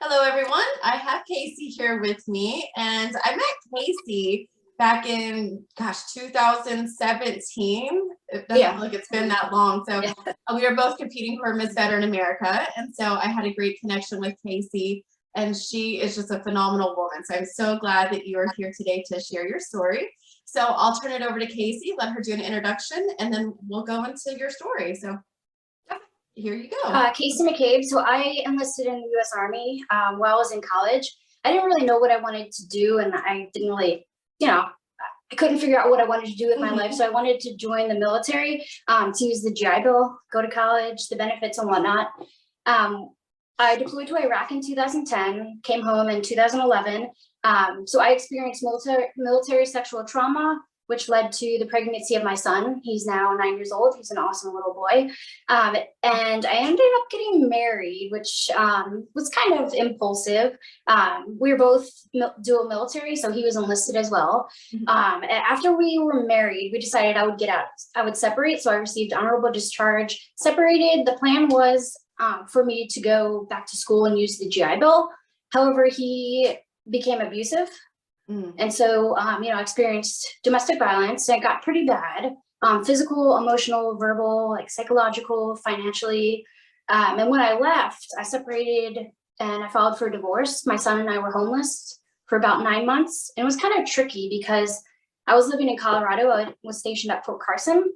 Hello, everyone. I have Casey here with me, and I met Casey back in, 2017. It doesn't feel like it's been that long. So Yeah. we were both competing for Miss Veteran America, and so I had a great connection with Casey, and she is just a phenomenal woman. So I'm so glad that you are here today to share your story. So I'll turn it over to Casey, let her do an introduction, and then we'll go into your story. So here you go. Casey McCabe. So I enlisted in the U.S. Army while I was in college. I didn't really know what I wanted to do, and I didn't really, I couldn't figure out what I wanted to do with my life. So I wanted to join the military to use the GI Bill, go to college, the benefits and whatnot. I deployed to Iraq in 2010, came home in 2011. So I experienced military sexual trauma, which led to the pregnancy of my son. He's now 9 years old. He's an awesome little boy. And I ended up getting married, which was kind of impulsive. We were both dual military, so he was enlisted as well. After we were married, we decided I would get out. I would separate, so I received honorable discharge, separated. The plan was for me to go back to school and use the GI Bill. However, he became abusive. And so, I experienced domestic violence, and it got pretty bad, physical, emotional, verbal, like psychological, financially. And when I left, I separated and I filed for divorce. My son and I were homeless for about 9 months. And it was kind of tricky because I was living in Colorado. I was stationed at Fort Carson.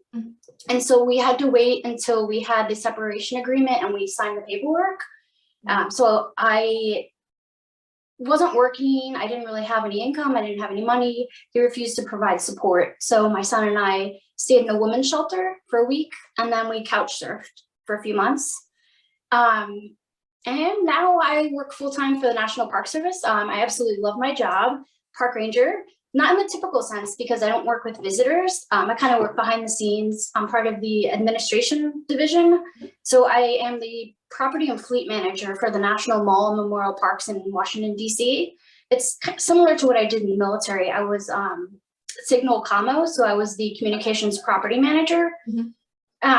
And so we had to wait until we had the separation agreement and we signed the paperwork. So I wasn't working. I didn't really have any income. I didn't have any money. He refused to provide support. So my son and I stayed in a women's shelter for a week, and then we couch surfed for a few months. And now I work full-time for the National Park Service. I absolutely love my job, park ranger, not in the typical sense because I don't work with visitors. I kind of work behind the scenes. I'm part of the administration division. So I am the property and fleet manager for the National Mall and Memorial Parks in Washington, D.C. It's similar to what I did in the military. I was Signal Commo, so I was the communications property manager.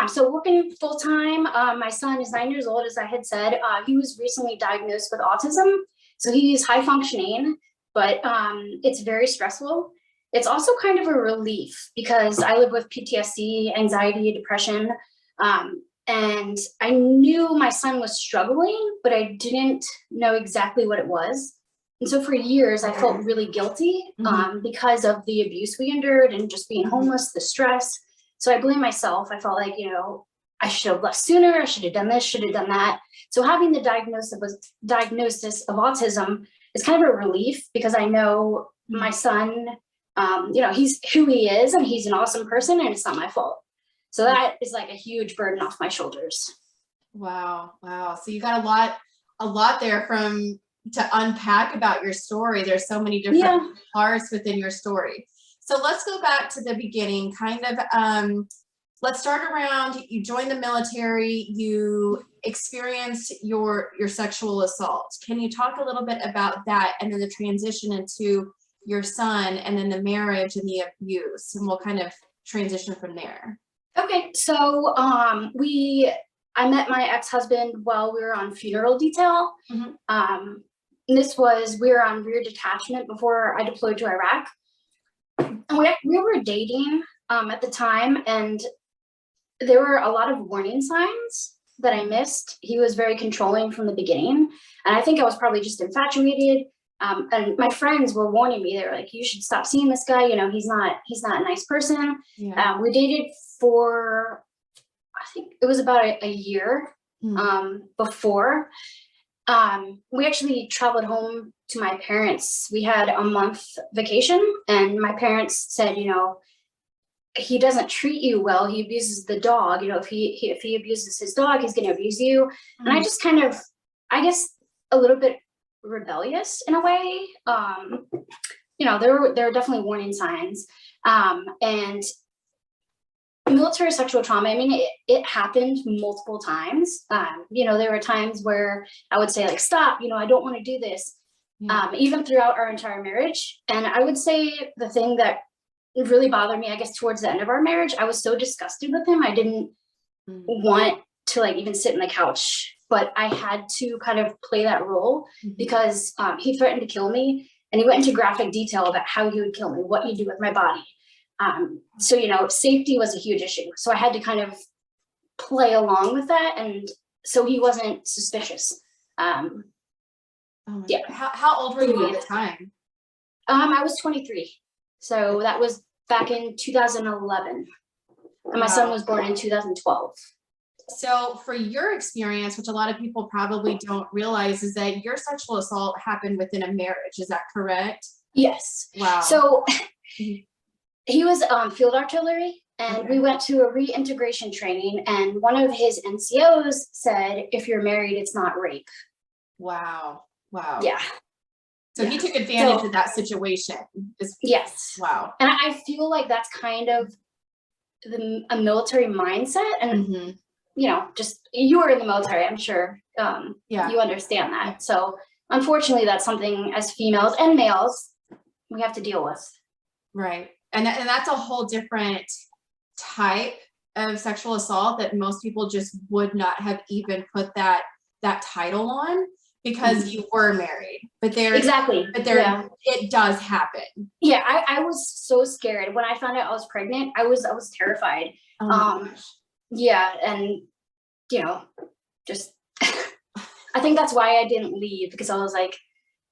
So working full time. My son is 9 years old, as I had said. He was recently diagnosed with autism. So he's high functioning, but it's very stressful. It's also kind of a relief because I live with PTSD, anxiety, depression. And I knew my son was struggling, but I didn't know exactly what it was. And so for years, I felt really guilty because of the abuse we endured and just being homeless, the stress. So I blame myself. I felt like, I should have left sooner. I should have done this, should have done that. So having the diagnosis of autism is kind of a relief because I know my son, he's who he is and he's an awesome person and it's not my fault. So that is like a huge burden off my shoulders. Wow. So you got a lot there to unpack about your story. There's so many different parts within your story. So let's go back to the beginning, let's start around, you joined the military, you experienced your sexual assault. Can you talk a little bit about that and then the transition into your son and then the marriage and the abuse, and we'll kind of transition from there. Okay, so I met my ex-husband while we were on funeral detail. We were on rear detachment before I deployed to Iraq. And we were dating at the time, and there were a lot of warning signs that I missed. He was very controlling from the beginning, and I think I was probably just infatuated. And my friends were warning me. They were like, "You should stop seeing this guy. He's not a nice person." We dated for, I think it was about a year before. We actually traveled home to my parents. We had a month vacation, and my parents said, he doesn't treat you well. He abuses the dog. If he abuses his dog, he's going to abuse you. And I just kind of, I guess, a little bit rebellious in a way. There were definitely warning signs. And military sexual trauma, it happened multiple times. There were times where I would say, like, stop, I don't want to do this. Even throughout our entire marriage. And I would say the thing that really bothered me, I guess, towards the end of our marriage, I was so disgusted with him. I didn't want to even sit in the couch but I had to kind of play that role because he threatened to kill me, and he went into graphic detail about how he would kill me, what he'd do with my body. So, you know, safety was a huge issue. So I had to kind of play along with that, and so he wasn't suspicious. Yeah. How old were you at the time? I was 23. So that was back in 2011. And my son was born in 2012. So for your experience, which a lot of people probably don't realize, is that your sexual assault happened within a marriage. Is that correct? Yes. Wow. So he was field artillery, and we went to a reintegration training, and one of his NCOs said, if you're married, it's not rape. Wow. Wow. Yeah. So he took advantage of that situation. Yes. Wow. And I feel like that's kind of a military mindset, and you know, just you were in the military, I'm sure you understand that. So unfortunately, that's something as females and males we have to deal with. Right. And that's a whole different type of sexual assault that most people just would not have even put that title on, because you were married. But it does happen. Yeah, I was so scared when I found out I was pregnant. I was terrified. Oh my gosh. Yeah, and you know, just I think that's why I didn't leave, because I was like,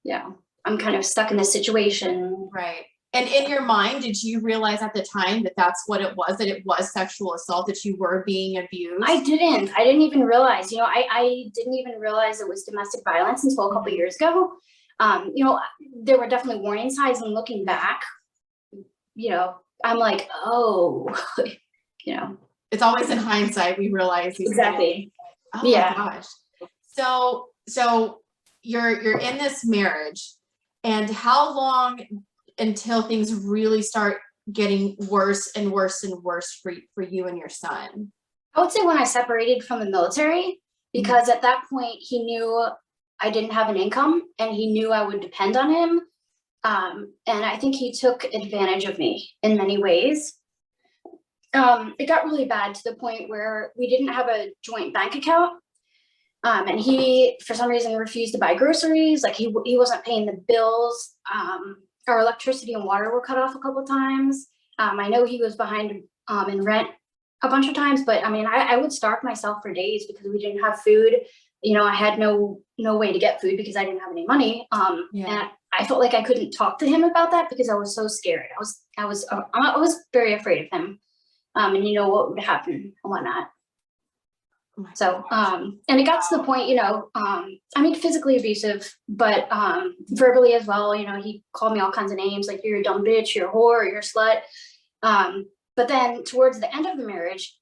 yeah, I'm kind of stuck in this situation. Right. And in your mind, did you realize at the time that that's what it was, that it was sexual assault, that you were being abused? I didn't even realize, you know, I didn't even realize it was domestic violence until a couple of years ago. You know, there were definitely warning signs, and looking back, you know, I'm like, oh, you know. It's always in hindsight we realize these exactly. Oh my gosh. So you're in this marriage, and how long until things really start getting worse and worse and worse for you and your son? I would say when I separated from the military, because at that point he knew I didn't have an income, and he knew I would depend on him. And I think he took advantage of me in many ways. It got really bad to the point where we didn't have a joint bank account. And he, for some reason, refused to buy groceries. Like he wasn't paying the bills. Our electricity and water were cut off a couple of times. I know he was behind in rent a bunch of times, but I mean, I would starve myself for days because we didn't have food. You know, I had no way to get food because I didn't have any money. And I felt like I couldn't talk to him about that because I was so scared. I was very afraid of him. And you know what would happen and whatnot. So, and it got to the point, you know, I mean, physically abusive, but verbally as well. You know, he called me all kinds of names, like, you're a dumb bitch, you're a whore, you're a slut. But then towards the end of the marriage,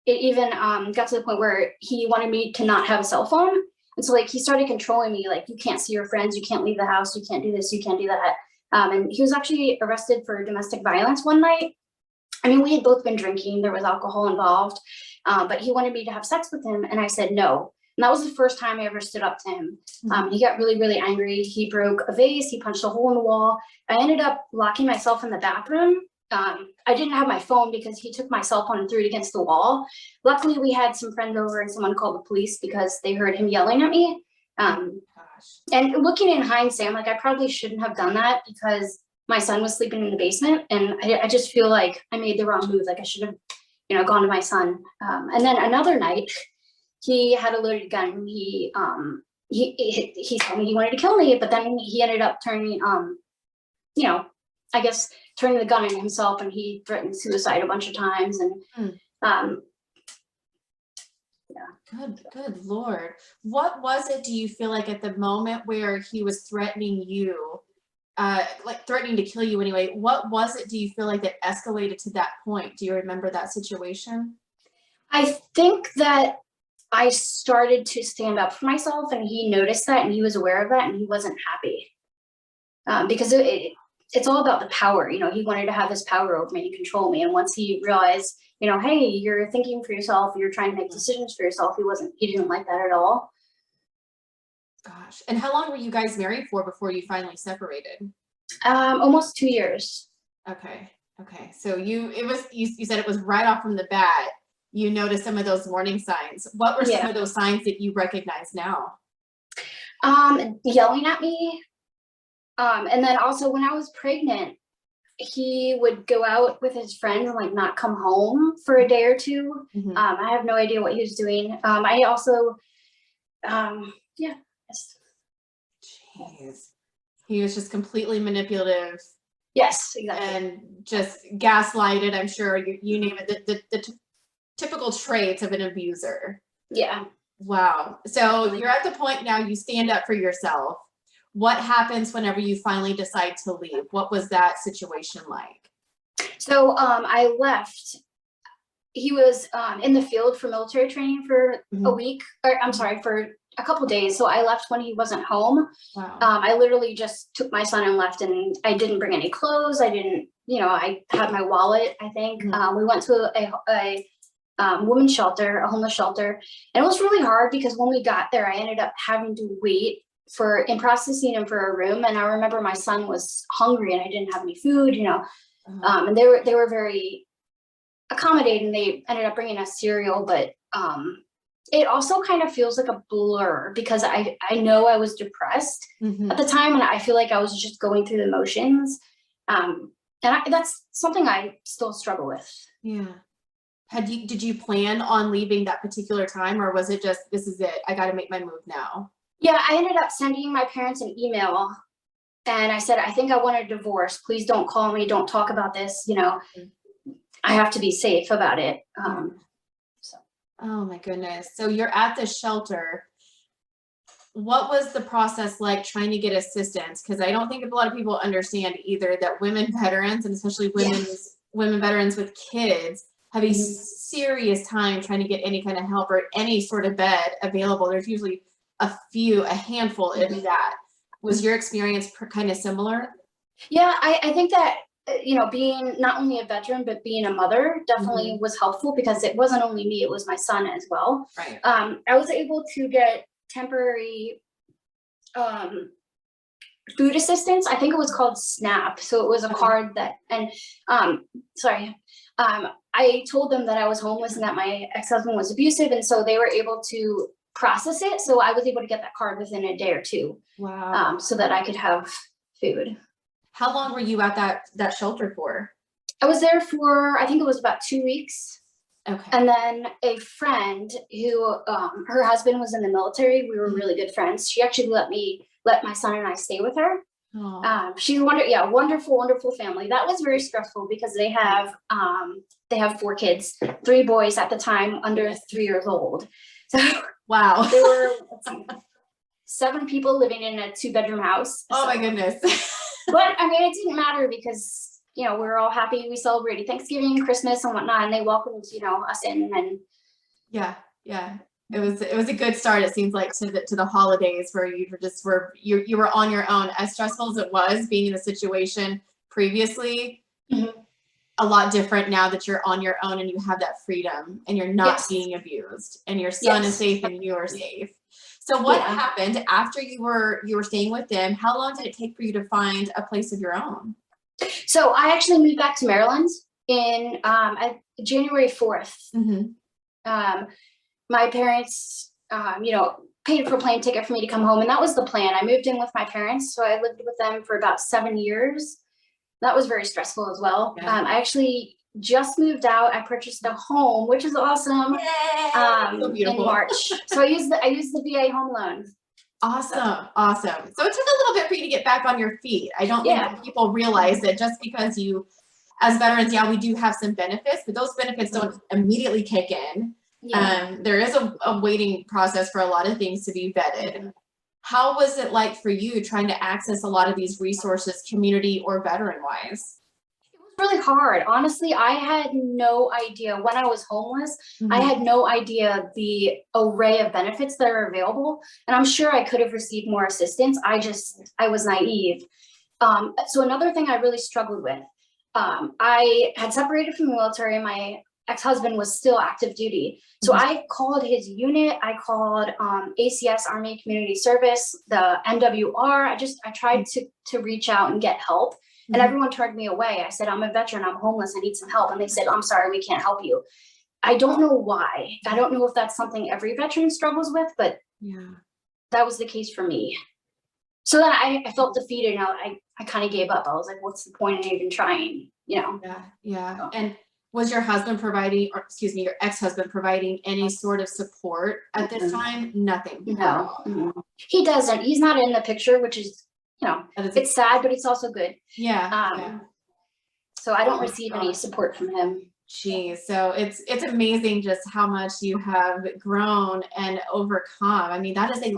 it even got to the point where he wanted me to not have a cell phone. And so, like, he started controlling me, like, you can't see your friends, you can't leave the house, you can't do this, you can't do that. And he was actually arrested for domestic violence one night. I mean, we had both been drinking, there was alcohol involved, but he wanted me to have sex with him, and I said no. And that was the first time I ever stood up to him. He got really, really angry. He broke a vase, he punched a hole in the wall. I ended up locking myself in the bathroom. I didn't have my phone because he took my cell phone and threw it against the wall. Luckily, we had some friends over and someone called the police because they heard him yelling at me. And looking in hindsight, I'm like, I probably shouldn't have done that because my son was sleeping in the basement, and I just feel like I made the wrong move. Like I should have, you know, gone to my son. And then another night, he had a loaded gun. He told me he wanted to kill me, but then he ended up turning, you know, I guess turning the gun on himself, and he threatened suicide a bunch of times. And Good Lord. What was it, do you feel like, at the moment where he was threatening you, like threatening to kill you anyway, what was it, do you feel like, that escalated to that point? Do you remember that situation? I think that I started to stand up for myself, and he noticed that, and he was aware of that, and he wasn't happy. Because it's all about the power. You know, he wanted to have this power over me and control me. And once he realized, you know, hey, you're thinking for yourself, you're trying to make decisions for yourself, he didn't like that at all. Gosh. And how long were you guys married for before you finally separated? Almost 2 years. Okay. So you said it was right off from the bat. you noticed some of those warning signs. What were some of those signs that you recognize now? Yelling at me. And then also when I was pregnant, he would go out with his friends and like not come home for a day or two. I have no idea what he was doing. I also, yeah. Jeez. He was just completely manipulative. Yes, exactly. And just gaslighted, I'm sure, you name it, the typical traits of an abuser. Yeah. Wow. So you're at the point now you stand up for yourself. What happens whenever you finally decide to leave? What was that situation like? So I left. He was in the field for military training for a week, or I'm sorry, for a couple of days. So I left when he wasn't home. Wow. I literally just took my son and left, and I didn't bring any clothes. I didn't, I had my wallet, I think. We went to a women's shelter, a homeless shelter. And it was really hard because when we got there, I ended up having to wait in processing him for a room. And I remember my son was hungry and I didn't have any food, and they were very accommodating. They ended up bringing us cereal, but it also kind of feels like a blur because I know I was depressed at the time, and I feel like I was just going through the motions. That's something I still struggle with. Yeah. Did you plan on leaving that particular time, or was it just, this is it, I got to make my move now? Yeah, I ended up sending my parents an email, and I said, I think I want a divorce. Please don't call me. Don't talk about this. I have to be safe about it. Oh my goodness. So you're at the shelter. What was the process like trying to get assistance? Because I don't think a lot of people understand either that women veterans, and especially women veterans with kids, have a serious time trying to get any kind of help or any sort of bed available. There's usually a handful, if that. Was your experience kind of similar? Yeah, I think that, being not only a veteran, but being a mother definitely was helpful because it wasn't only me, it was my son as well. Right. I was able to get temporary food assistance. I think it was called SNAP. So it was a card that, and I told them that I was homeless and that my ex-husband was abusive. And so they were able to process it. So I was able to get that card within a day or two. Wow. So that I could have food. How long were you at that shelter for? I was there for, I think it was about 2 weeks. Okay. And then a friend who, her husband was in the military. We were really good friends. She actually let my son and I stay with her. She's wonderful, wonderful family. That was very stressful because they have 4 kids, 3 boys at the time under 3 years old. So wow. There were 7 people living in a 2-bedroom house. Oh my goodness. But I mean, it didn't matter because, we were all happy. We celebrated Thanksgiving, Christmas and whatnot, and they welcomed, us in. And yeah. It was a good start, it seems like, to the holidays where you were on your own. As stressful as it was being in a situation previously, a lot different now that you're on your own and you have that freedom and you're not being abused and your son is safe and you're safe. So what happened after you were staying with them? How long did it take for you to find a place of your own? So I actually moved back to Maryland in January 4th. My parents, paid for a plane ticket for me to come home, and that was the plan. I moved in with my parents, so I lived with them for about 7 years. That was very stressful as well. I actually just moved out. I purchased a home, which is awesome. So beautiful. In March. So I used the VA home loan. Awesome. So it took a little bit for you to get back on your feet. I don't think that people realize that just because you, as veterans, we do have some benefits, but those benefits don't immediately kick in. There is a waiting process for a lot of things to be vetted. How was it like for you trying to access a lot of these resources, community or veteran wise? It was really hard. Honestly, I had no idea when I was homeless. I had no idea the array of benefits that are available. And I'm sure I could have received more assistance. I was naive. So another thing I really struggled with, I had separated from the military. My ex-husband was still active duty. So I called his unit. I called ACS, Army Community Service, the MWR. I tried to reach out and get help, and everyone turned me away. I said, I'm a veteran, I'm homeless, I need some help. And they said, I'm sorry, we can't help you. I don't know why. I don't know if that's something every veteran struggles with, but Yeah. that was the case for me. So then I felt defeated. Now I kind of gave up. I was like, what's the point in even trying? You know? Yeah. Yeah. So, And was your husband providing, or excuse me, your ex-husband providing any sort of support at this time? Nothing. no, he doesn't. He's not in the picture, which is, you know, That is it's sad, but it's also good. yeah. Yeah. So I don't Oh, receive any support from him. geez. So it's amazing just how much you have grown and overcome. I mean, that's a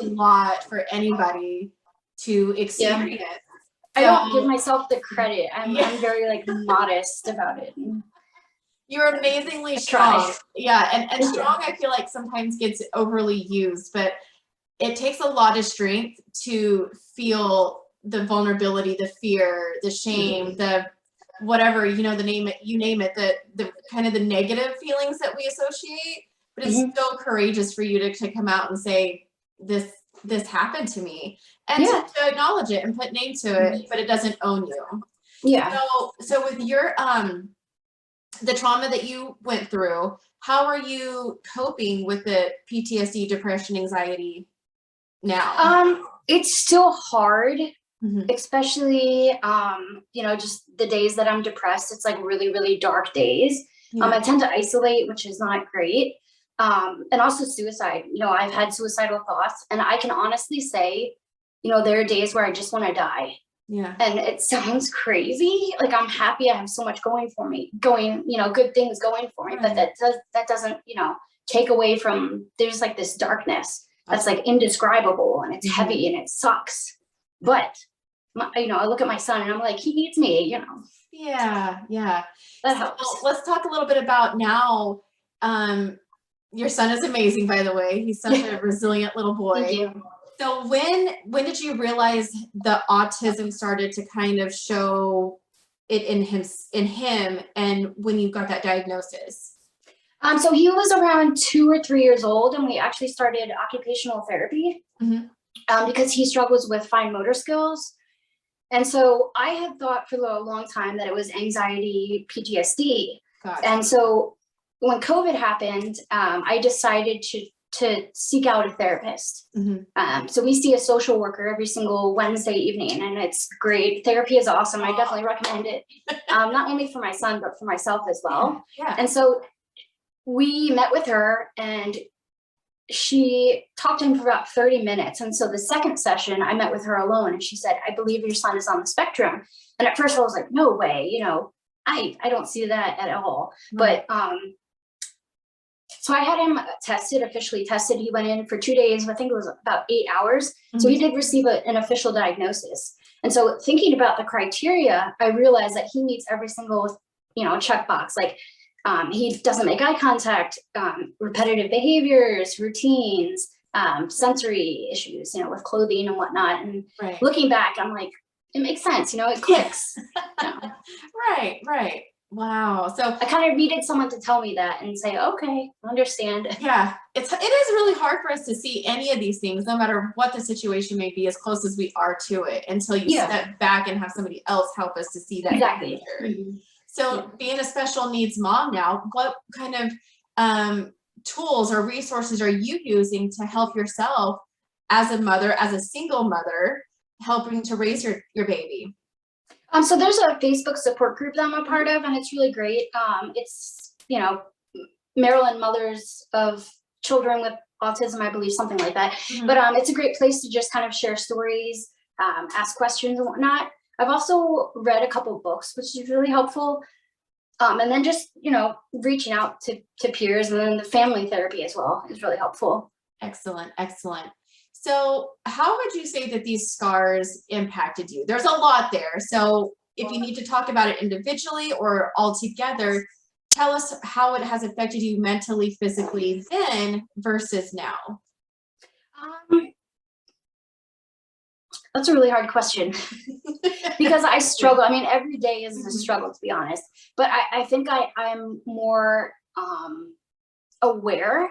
lot for anybody to experience. I So don't give myself the credit. yeah, I'm very like modest about it. you're amazingly Try. strong. Yeah, and Thank you. strong I feel like sometimes gets overly used, but it takes a lot of strength to feel the vulnerability, the fear, the shame, the whatever, you know, you name it, the kind of the negative feelings that we associate. But it's so courageous for you to come out and say, this happened to me, and to acknowledge it and put name to it, but it doesn't own you. Yeah. So with your the trauma that you went through, how are you coping with the PTSD, depression, anxiety now? It's still hard, Mhm. especially you know, just the days that I'm depressed. It's like really, really dark days. Yeah. I tend to isolate, which is not great. And also suicide. You know, I've had suicidal thoughts, and I can honestly say, you know, there are days where I just want to die. Yeah. And it sounds crazy. Like I'm happy I have so much going for me, you know, good things going for me. But Right. that doesn't, you know, take away from, there's like this darkness that's like indescribable, and it's heavy and it sucks. But you know, I look at my son and I'm like, he needs me, you know. Yeah, yeah. That So helps. let's talk a little bit about now. Your son is amazing, by the way. He's such a resilient little Thank boy. you. So when did you realize the autism started to kind of show it in him, and when you got that diagnosis? So he was around 2 or 3 years old, and we actually started occupational therapy because he struggles with fine motor skills. And so I had thought for a long time that it was anxiety, PTSD. Gotcha. And so when COVID happened, I decided to seek out a therapist. So we see a social worker every single Wednesday evening, and it's great. Therapy is awesome. I definitely recommend it, not only for my son, but for myself as well. Yeah. And so we met with her, and she talked to him for about 30 minutes. And so the second session, I met with her alone, and she said, I believe your son is on the spectrum. And at first I was like, no way, you know, I don't see that at all. Right. But so I had him officially tested. He went in for 2 days. I think it was about 8 hours. So he did receive an official diagnosis. And so thinking about the criteria, I realized that he meets every single, you know, checkbox. Like he doesn't make eye contact, repetitive behaviors, routines, sensory issues, you know, with clothing and whatnot. And looking back, I'm like, it makes sense, you know, it clicks. You know? Right. Wow. So I kind of needed someone to tell me that and say, okay, understand. Yeah, it is really hard for us to see any of these things, no matter what the situation may be, as close as we are to it, until you step back and have somebody else help us to see that. Exactly. So being a special needs mom now, what kind of tools or resources are you using to help yourself as a mother, as a single mother, helping to raise your baby? So there's a Facebook support group that I'm a part of, and it's really great. It's, you know, Maryland mothers of children with autism, I believe, something like that. But it's a great place to just kind of share stories, ask questions and whatnot. I've also read a couple of books, which is really helpful. And then just, you know, reaching out to peers, and then the family therapy as well is really helpful. Excellent. So how would you say that these scars impacted you? There's a lot there. So if you need to talk about it individually or all together, tell us how it has affected you mentally, physically then versus now. That's a really hard question because I struggle. I mean, every day is a struggle, to be honest. But I think I'm more aware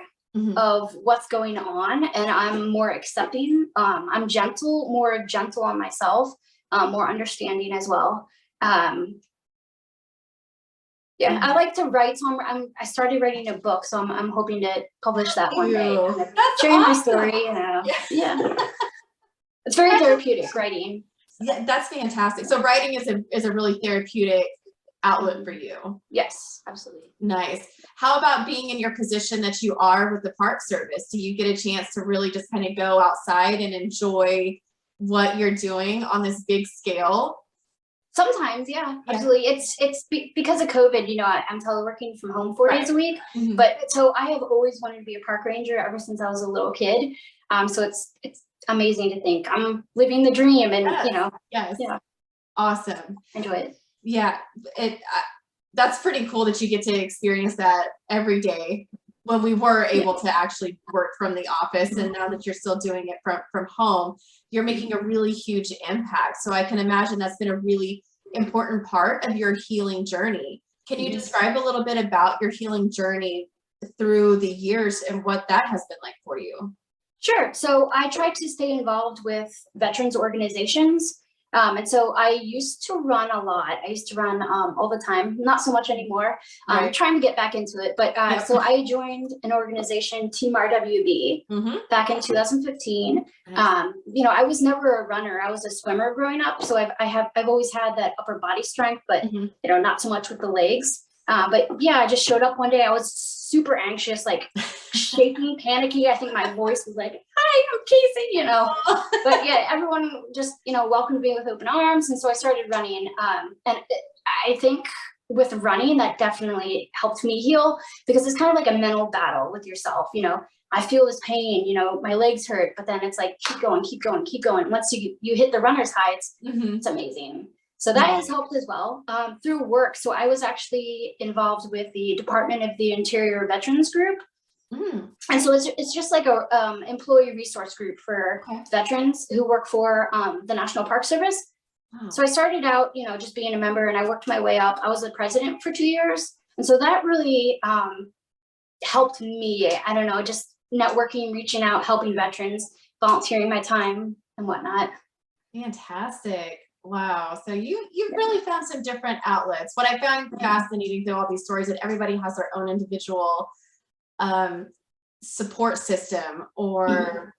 of what's going on, and I'm more accepting. I'm more gentle on myself, more understanding as well. Yeah, I like to write, so I started writing a book, so I'm hoping to publish that one day. Kind of That's sharing my awesome. story, yeah. It's very therapeutic writing. Yeah, that's fantastic. So writing is a really therapeutic outlet for you. Yes, absolutely. Nice. How about being in your position that you are with the Park Service? Do you get a chance to really just kind of go outside and enjoy what you're doing on this big scale? Sometimes, yeah, absolutely. It's because of COVID, I'm teleworking from home 4 days a week. Mhm. But so I have always wanted to be a park ranger ever since I was a little kid. So it's amazing to think I'm living the dream, and Yes. yeah, Awesome. enjoy it. Yeah, that's pretty cool that you get to experience that every day when we were able to actually work from the office, and now that you're still doing it from home, you're making a really huge impact. So I can imagine that's been a really important part of your healing journey. Can you describe a little bit about your healing journey through the years and what that has been like for you? Sure. So I try to stay involved with veterans organizations. And so I used to run a lot. I used to run all the time, not so much anymore. Right. Trying to get back into it. But so I joined an organization, Team RWB, back in 2015. Nice. I was never a runner. I was a swimmer growing up. So I've always had that upper body strength, but not so much with the legs. But yeah, I just showed up one day. I was super anxious, like shaky, panicky. I think my voice was like, "Hi, I'm Casey," But yeah, everyone just welcomed me with open arms, and so I started running. And I think with running, that definitely helped me heal, because it's kind of like a mental battle with yourself. I feel this pain. My legs hurt, but then it's like keep going, keep going, keep going. Once you hit the runner's high, it's amazing. So that has helped as well through work. So I was actually involved with the Department of the Interior Veterans Group. And so it's just like a employee resource group for veterans who work for the National Park Service. Wow. So I started out, just being a member, and I worked my way up. I was the president for 2 years. And so that really helped me. I don't know, just networking, reaching out, helping veterans, volunteering my time and whatnot. Fantastic. Wow. So you've really found some different outlets. What I found fascinating through all these stories, that everybody has their own individual support system or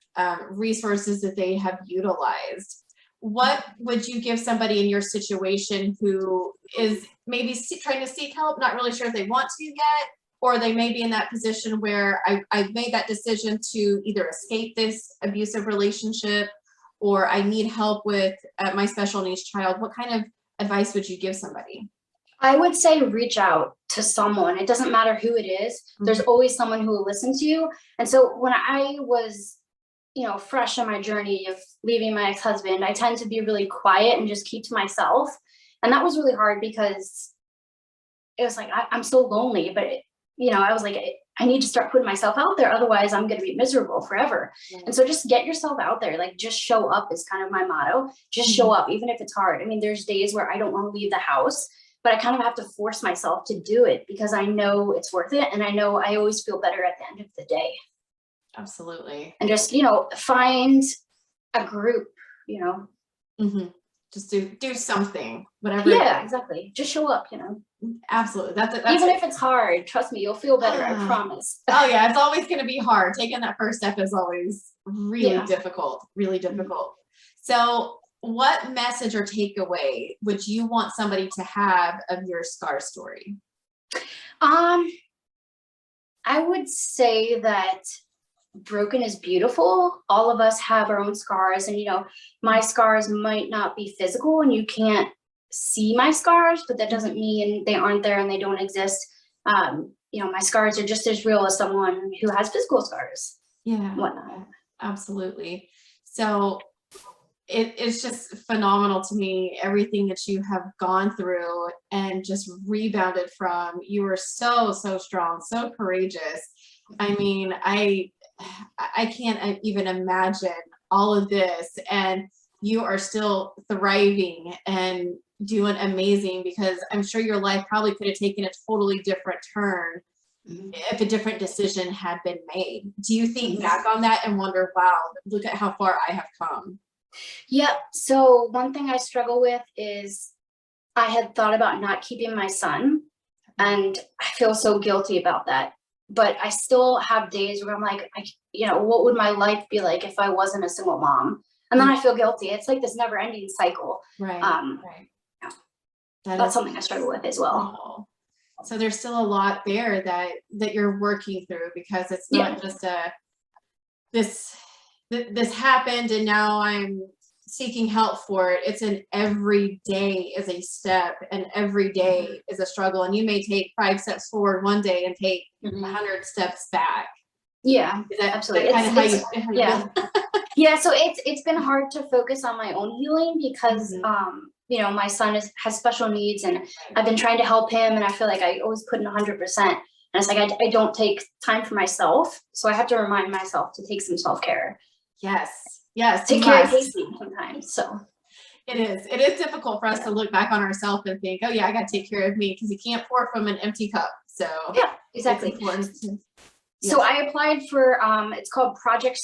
resources that they have utilized. What would you give somebody in your situation who is maybe trying to seek help, not really sure if they want to yet, or they may be in that position where I've made that decision to either escape this abusive relationship, or I need help with my special needs child? What kind of advice would you give somebody? I would say reach out to someone. It doesn't matter who it is. There's always someone who will listen to you. And so when I was, fresh on my journey of leaving my ex-husband, I tend to be really quiet and just keep to myself. And that was really hard, because it was like, I'm so lonely, but I was like, I need to start putting myself out there. Otherwise I'm going to be miserable forever. And so just get yourself out there. Like, just show up is kind of my motto. Just show up, even if it's hard. I mean, there's days where I don't want to leave the house, but I kind of have to force myself to do it, because I know it's worth it. And I know I always feel better at the end of the day. Absolutely. And just, find a group, Just do something, whatever. Yeah, exactly. Just show up, Absolutely. That's even if it's hard, trust me, you'll feel better. I promise. Oh yeah, it's always going to be hard. Taking that first step is always really difficult, really difficult. So what message or takeaway would you want somebody to have of your scar story? I would say that broken is beautiful. All of us have our own scars, and my scars might not be physical, and you can't see my scars, but that doesn't mean they aren't there and they don't exist. My scars are just as real as someone who has physical scars. Yeah, whatnot. Absolutely. So it's just phenomenal to me, everything that you have gone through and just rebounded from. You were so strong, so courageous. I mean, I can't even imagine all of this, and you are still thriving and doing amazing, because I'm sure your life probably could have taken a totally different turn if a different decision had been made. Do you think back on that and wonder, wow, look at how far I have come? Yeah. So one thing I struggle with is I had thought about not keeping my son. And I feel so guilty about that. But I still have days where I'm like, what would my life be like if I wasn't a single mom? And then I feel guilty. It's like this never ending cycle. Right. Right. Yeah. That's something I struggle with as well. So there's still a lot there that you're working through, because it's not just this happened and now I'm seeking help for it. It's an every day is a step, and every day is a struggle. And you may take 5 steps forward one day and take 100 steps back. Yeah, absolutely. Kind of how you feel? Yeah. So it's been hard to focus on my own healing because, my son has special needs, and I've been trying to help him, and I feel like I always put in 100%. And it's like, I don't take time for myself. So I have to remind myself to take some self-care. Yes. Take care of Casey sometimes. So it is difficult for us to look back on ourselves and think, oh yeah, I got to take care of me, because you can't pour from an empty cup. So yeah, exactly. So I applied for, it's called Project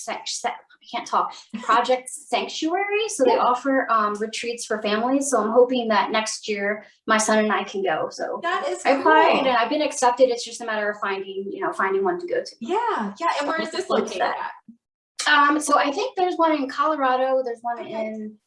Sanctuary. So they offer retreats for families. So I'm hoping that next year my son and I can go. So that is I applied and I've been accepted. It's just a matter of finding one to go to. Yeah. And where is this located at? So I think there's one in Colorado. There's one in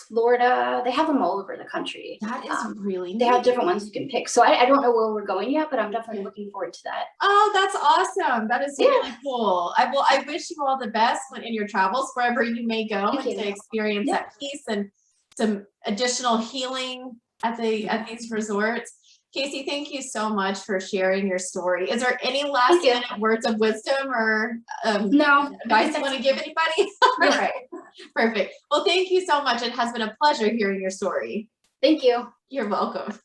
Florida. They have them all over the country. That is really neat. They have different ones you can pick. So I don't know where we're going yet, but I'm definitely looking forward to that. Oh, that's awesome. That is really cool. I wish you all the best in your travels, wherever you may go, to experience that peace and some additional healing at these resorts. Casey, thank you so much for sharing your story. Is there any last minute words of wisdom or advice you want to give anybody? All right. Perfect. Well, thank you so much. It has been a pleasure hearing your story. Thank you. You're welcome.